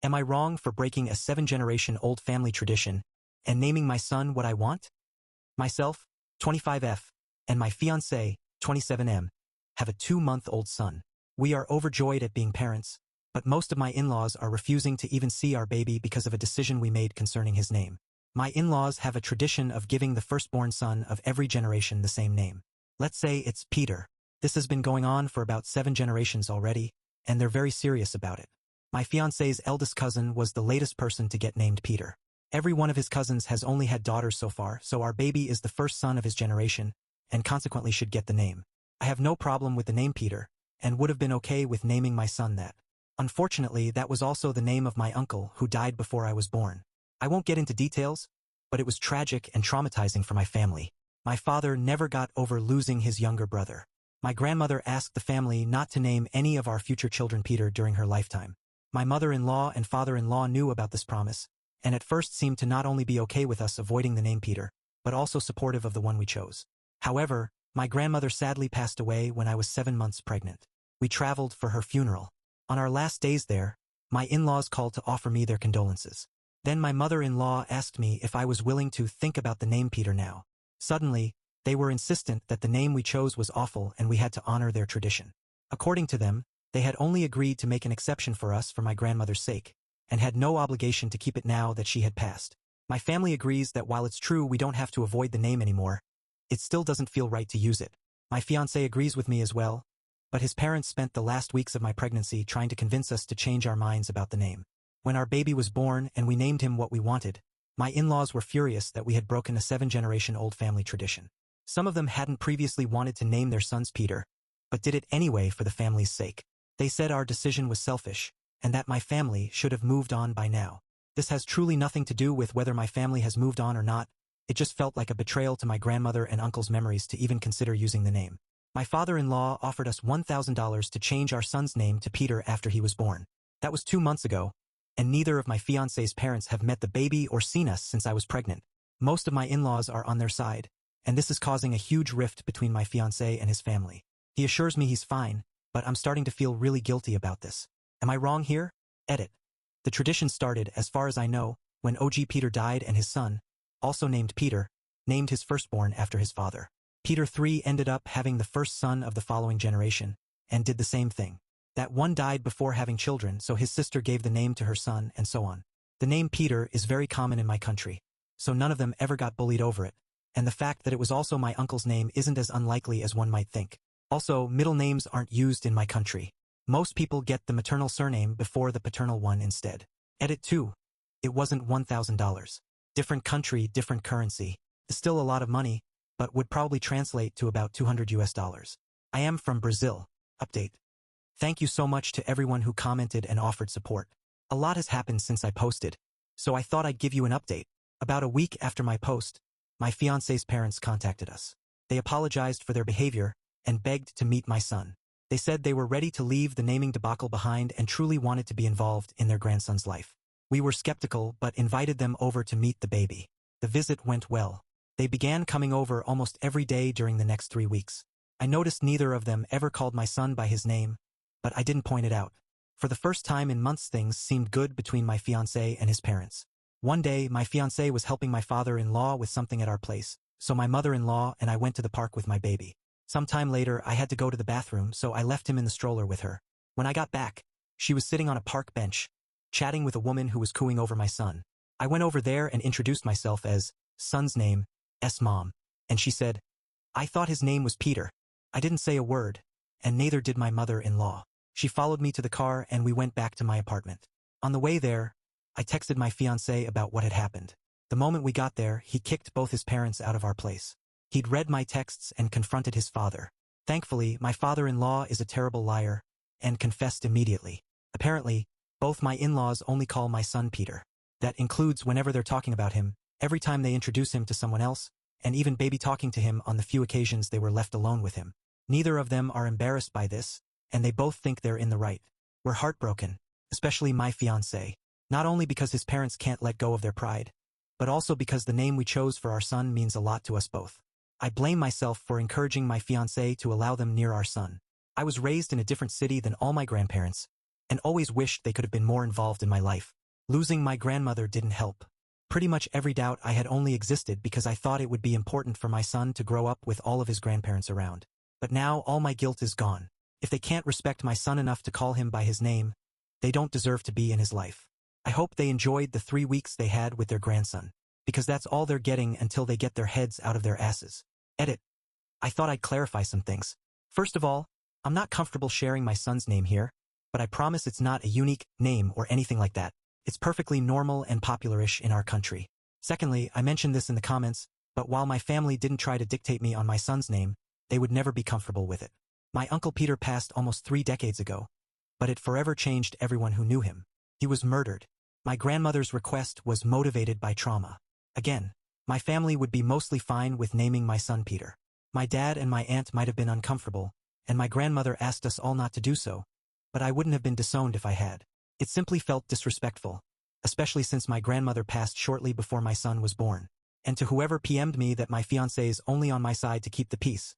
Am I wrong for breaking a 7-generation-old family tradition and naming my son what I want? Myself, 25F, and my fiancé, 27M, have a 2-month-old son. We are overjoyed at being parents, but most of my in-laws are refusing to even see our baby because of a decision we made concerning his name. My in-laws have a tradition of giving the firstborn son of every generation the same name. Let's say it's Peter. This has been going on for about 7 generations already, and they're very serious about it. My fiancé's eldest cousin was the latest person to get named Peter. Every one of his cousins has only had daughters so far, so our baby is the first son of his generation, and consequently should get the name. I have no problem with the name Peter, and would have been okay with naming my son that. Unfortunately, that was also the name of my uncle who died before I was born. I won't get into details, but it was tragic and traumatizing for my family. My father never got over losing his younger brother. My grandmother asked the family not to name any of our future children Peter during her lifetime. My mother-in-law and father-in-law knew about this promise, and at first seemed to not only be okay with us avoiding the name Peter, but also supportive of the one we chose. However, my grandmother sadly passed away when I was 7 months pregnant. We traveled for her funeral. On our last days there, my in-laws called to offer me their condolences. Then my mother-in-law asked me if I was willing to think about the name Peter now. Suddenly, they were insistent that the name we chose was awful and we had to honor their tradition. According to them, they had only agreed to make an exception for us for my grandmother's sake, and had no obligation to keep it now that she had passed. My family agrees that while it's true we don't have to avoid the name anymore, it still doesn't feel right to use it. My fiancé agrees with me as well, but his parents spent the last weeks of my pregnancy trying to convince us to change our minds about the name. When our baby was born and we named him what we wanted, my in-laws were furious that we had broken a 7-generation-old family tradition. Some of them hadn't previously wanted to name their sons Peter, but did it anyway for the family's sake. They said our decision was selfish, and that my family should have moved on by now. This has truly nothing to do with whether my family has moved on or not. It just felt like a betrayal to my grandmother and uncle's memories to even consider using the name. My father-in-law offered us $1,000 to change our son's name to Peter after he was born. That was 2 months ago, and neither of my fiancé's parents have met the baby or seen us since I was pregnant. Most of my in-laws are on their side, and this is causing a huge rift between my fiancé and his family. He assures me he's fine, but I'm starting to feel really guilty about this. Am I wrong here? Edit. The tradition started, as far as I know, when OG Peter died and his son, also named Peter, named his firstborn after his father. Peter III ended up having the first son of the following generation, and did the same thing. That one died before having children, so his sister gave the name to her son, and so on. The name Peter is very common in my country, so none of them ever got bullied over it, and the fact that it was also my uncle's name isn't as unlikely as one might think. Also, middle names aren't used in my country. Most people get the maternal surname before the paternal one instead. Edit 2. It wasn't $1,000. Different country, different currency. It's still a lot of money, but would probably translate to about $200 US. I am from Brazil. Update. Thank you so much to everyone who commented and offered support. A lot has happened since I posted, so I thought I'd give you an update. About a week after my post, my fiancé's parents contacted us. They apologized for their behavior and begged to meet my son. They said they were ready to leave the naming debacle behind and truly wanted to be involved in their grandson's life. We were skeptical but invited them over to meet the baby. The visit went well. They began coming over almost every day during the next 3 weeks. I noticed neither of them ever called my son by his name, but I didn't point it out. For the first time in months things seemed good between my fiancé and his parents. One day my fiancé was helping my father-in-law with something at our place, so my mother-in-law and I went to the park with my baby. Sometime later I had to go to the bathroom, so I left him in the stroller with her. When I got back, she was sitting on a park bench, chatting with a woman who was cooing over my son. I went over there and introduced myself as son's name, S-Mom, and she said, I thought his name was Peter. I didn't say a word, and neither did my mother-in-law. She followed me to the car and we went back to my apartment. On the way there, I texted my fiancé about what had happened. The moment we got there, he kicked both his parents out of our place. He'd read my texts and confronted his father. Thankfully, my father-in-law is a terrible liar, and confessed immediately. Apparently, both my in-laws only call my son Peter. That includes whenever they're talking about him, every time they introduce him to someone else, and even baby talking to him on the few occasions they were left alone with him. Neither of them are embarrassed by this, and they both think they're in the right. We're heartbroken, especially my fiancé, not only because his parents can't let go of their pride, but also because the name we chose for our son means a lot to us both. I blame myself for encouraging my fiancé to allow them near our son. I was raised in a different city than all my grandparents, and always wished they could have been more involved in my life. Losing my grandmother didn't help. Pretty much every doubt I had only existed because I thought it would be important for my son to grow up with all of his grandparents around. But now all my guilt is gone. If they can't respect my son enough to call him by his name, they don't deserve to be in his life. I hope they enjoyed the 3 weeks they had with their grandson, because that's all they're getting until they get their heads out of their asses. Edit. I thought I'd clarify some things. First of all, I'm not comfortable sharing my son's name here, but I promise it's not a unique name or anything like that. It's perfectly normal and popular-ish in our country. Secondly, I mentioned this in the comments, but while my family didn't try to dictate me on my son's name, they would never be comfortable with it. My Uncle Peter passed almost 3 decades ago, but it forever changed everyone who knew him. He was murdered. My grandmother's request was motivated by trauma. Again, my family would be mostly fine with naming my son Peter. My dad and my aunt might have been uncomfortable, and my grandmother asked us all not to do so, but I wouldn't have been disowned if I had. It simply felt disrespectful, especially since my grandmother passed shortly before my son was born. And to whoever PM'd me that my fiancé is only on my side to keep the peace,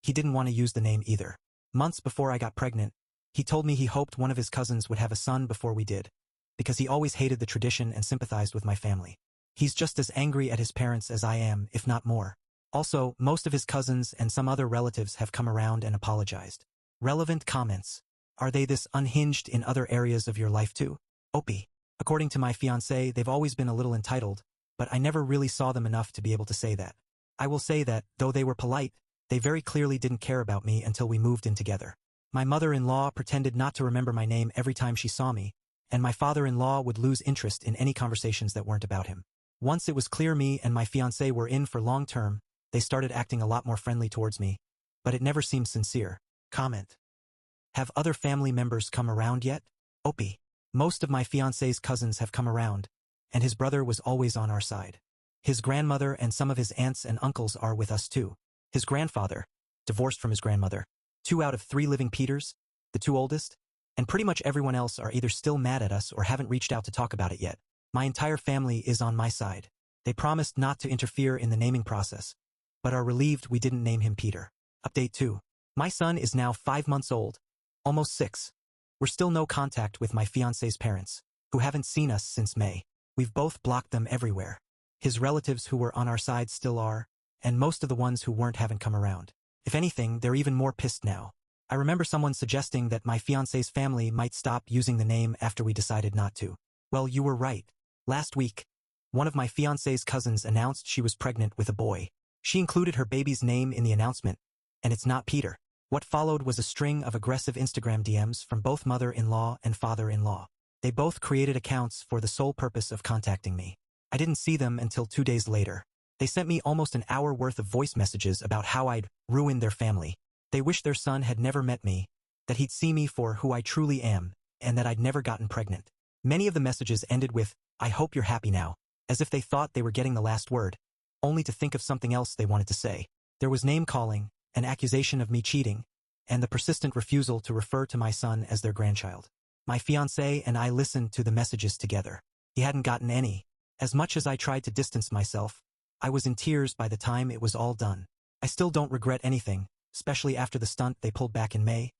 he didn't want to use the name either. Months before I got pregnant, he told me he hoped one of his cousins would have a son before we did, because he always hated the tradition and sympathized with my family. He's just as angry at his parents as I am, if not more. Also, most of his cousins and some other relatives have come around and apologized. Relevant comments. Are they this unhinged in other areas of your life too? Opie. According to my fiancé, they've always been a little entitled, but I never really saw them enough to be able to say that. I will say that, though they were polite, they very clearly didn't care about me until we moved in together. My mother-in-law pretended not to remember my name every time she saw me, and my father-in-law would lose interest in any conversations that weren't about him. Once it was clear me and my fiancé were in for long-term, they started acting a lot more friendly towards me, but it never seemed sincere. Comment. Have other family members come around yet? Opie. Most of my fiancé's cousins have come around, and his brother was always on our side. His grandmother and some of his aunts and uncles are with us too. His grandfather, divorced from his grandmother, 2 out of 3 living Peters, the 2 oldest, and pretty much everyone else are either still mad at us or haven't reached out to talk about it yet. My entire family is on my side. They promised not to interfere in the naming process, but are relieved we didn't name him Peter. Update 2. My son is now 5 months old, almost 6. We're still no contact with my fiancé's parents, who haven't seen us since May. We've both blocked them everywhere. His relatives who were on our side still are, and most of the ones who weren't haven't come around. If anything, they're even more pissed now. I remember someone suggesting that my fiancé's family might stop using the name after we decided not to. Well, you were right. Last week, one of my fiancé's cousins announced she was pregnant with a boy. She included her baby's name in the announcement, and it's not Peter. What followed was a string of aggressive Instagram DMs from both mother-in-law and father-in-law. They both created accounts for the sole purpose of contacting me. I didn't see them until 2 days later. They sent me almost an hour worth of voice messages about how I'd ruined their family. They wished their son had never met me, that he'd see me for who I truly am, and that I'd never gotten pregnant. Many of the messages ended with, "I hope you're happy now," as if they thought they were getting the last word, only to think of something else they wanted to say. There was name-calling, an accusation of me cheating, and the persistent refusal to refer to my son as their grandchild. My fiancé and I listened to the messages together. He hadn't gotten any. As much as I tried to distance myself, I was in tears by the time it was all done. I still don't regret anything, especially after the stunt they pulled back in May,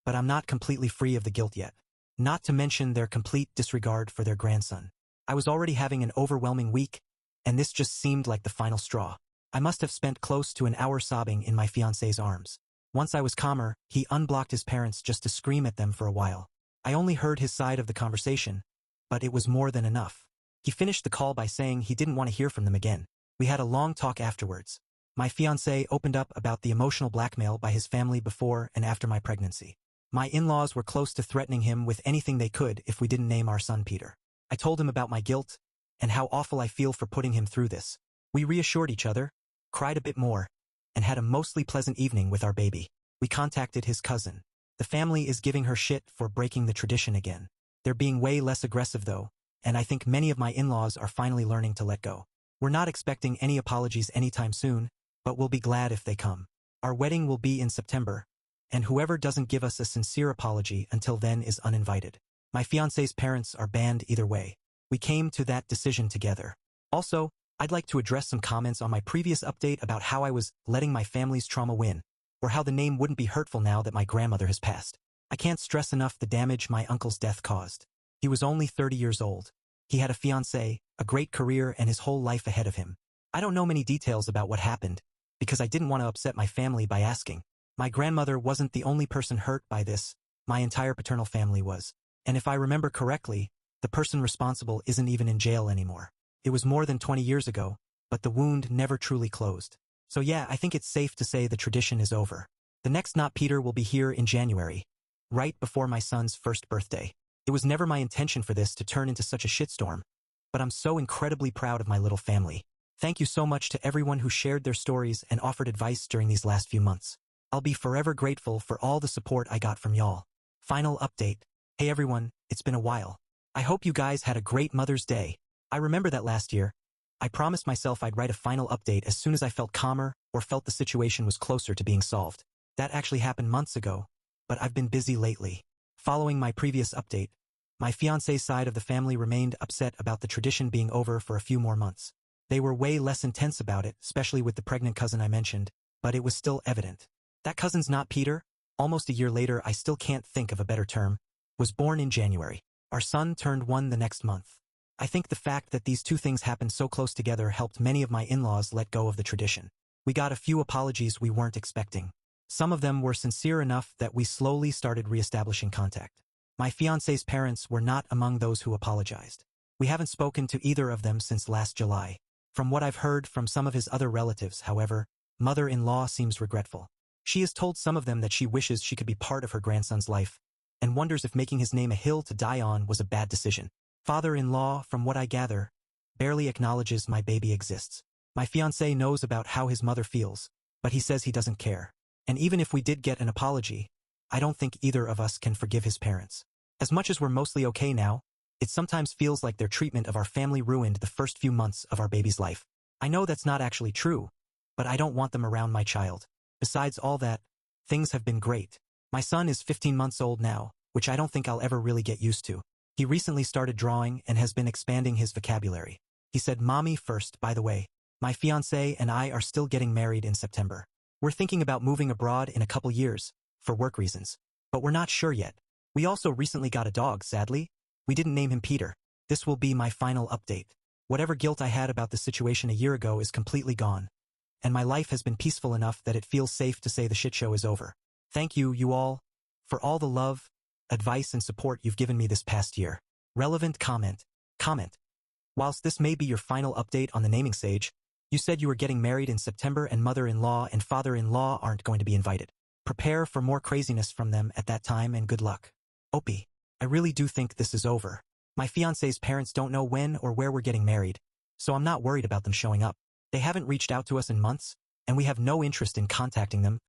but I'm not completely free of the guilt yet. Not to mention their complete disregard for their grandson. I was already having an overwhelming week, and this just seemed like the final straw. I must have spent close to an hour sobbing in my fiancé's arms. Once I was calmer, he unblocked his parents just to scream at them for a while. I only heard his side of the conversation, but it was more than enough. He finished the call by saying he didn't want to hear from them again. We had a long talk afterwards. My fiancé opened up about the emotional blackmail by his family before and after my pregnancy. My in-laws were close to threatening him with anything they could if we didn't name our son Peter. I told him about my guilt and how awful I feel for putting him through this. We reassured each other, cried a bit more, and had a mostly pleasant evening with our baby. We contacted his cousin. The family is giving her shit for breaking the tradition again. They're being way less aggressive though, and I think many of my in-laws are finally learning to let go. We're not expecting any apologies anytime soon, but we'll be glad if they come. Our wedding will be in September, and whoever doesn't give us a sincere apology until then is uninvited. My fiancé's parents are banned either way. We came to that decision together. Also, I'd like to address some comments on my previous update about how I was letting my family's trauma win, or how the name wouldn't be hurtful now that my grandmother has passed. I can't stress enough the damage my uncle's death caused. He was only 30 years old. He had a fiancée, a great career, and his whole life ahead of him. I don't know many details about what happened, because I didn't want to upset my family by asking. My grandmother wasn't the only person hurt by this, my entire paternal family was. And if I remember correctly, the person responsible isn't even in jail anymore. It was more than 20 years ago, but the wound never truly closed. So yeah, I think it's safe to say the tradition is over. The next Not Peter will be here in January, right before my son's first birthday. It was never my intention for this to turn into such a shitstorm, but I'm so incredibly proud of my little family. Thank you so much to everyone who shared their stories and offered advice during these last few months. I'll be forever grateful for all the support I got from y'all. Final update. Hey everyone, it's been a while. I hope you guys had a great Mother's Day. I remember that last year, I promised myself I'd write a final update as soon as I felt calmer or felt the situation was closer to being solved. That actually happened months ago, but I've been busy lately. Following my previous update, my fiancé's side of the family remained upset about the tradition being over for a few more months. They were way less intense about it, especially with the pregnant cousin I mentioned, but it was still evident. That cousin's Not Peter, almost a year later, I still can't think of a better term, was born in January. Our son turned 1 the next month. I think the fact that these two things happened so close together helped many of my in-laws let go of the tradition. We got a few apologies we weren't expecting. Some of them were sincere enough that we slowly started reestablishing contact. My fiancé's parents were not among those who apologized. We haven't spoken to either of them since last July. From what I've heard from some of his other relatives, however, mother-in-law seems regretful. She has told some of them that she wishes she could be part of her grandson's life, and wonders if making his name a hill to die on was a bad decision. Father-in-law, from what I gather, barely acknowledges my baby exists. My fiancé knows about how his mother feels, but he says he doesn't care. And even if we did get an apology, I don't think either of us can forgive his parents. As much as we're mostly okay now, it sometimes feels like their treatment of our family ruined the first few months of our baby's life. I know that's not actually true, but I don't want them around my child. Besides all that, things have been great. My son is 15 months old now, which I don't think I'll ever really get used to. He recently started drawing and has been expanding his vocabulary. He said mommy first, by the way. My fiancé and I are still getting married in September. We're thinking about moving abroad in a couple years, for work reasons. But we're not sure yet. We also recently got a dog, sadly. We didn't name him Peter. This will be my final update. Whatever guilt I had about the situation a year ago is completely gone. And my life has been peaceful enough that it feels safe to say the shit show is over. Thank you all, for all the love, advice, and support you've given me this past year. Relevant comment. Whilst this may be your final update on the naming sage, you said you were getting married in September and mother-in-law and father-in-law aren't going to be invited. Prepare for more craziness from them at that time and good luck. Opie, I really do think this is over. My fiancé's parents don't know when or where we're getting married, so I'm not worried about them showing up. They haven't reached out to us in months, and we have no interest in contacting them.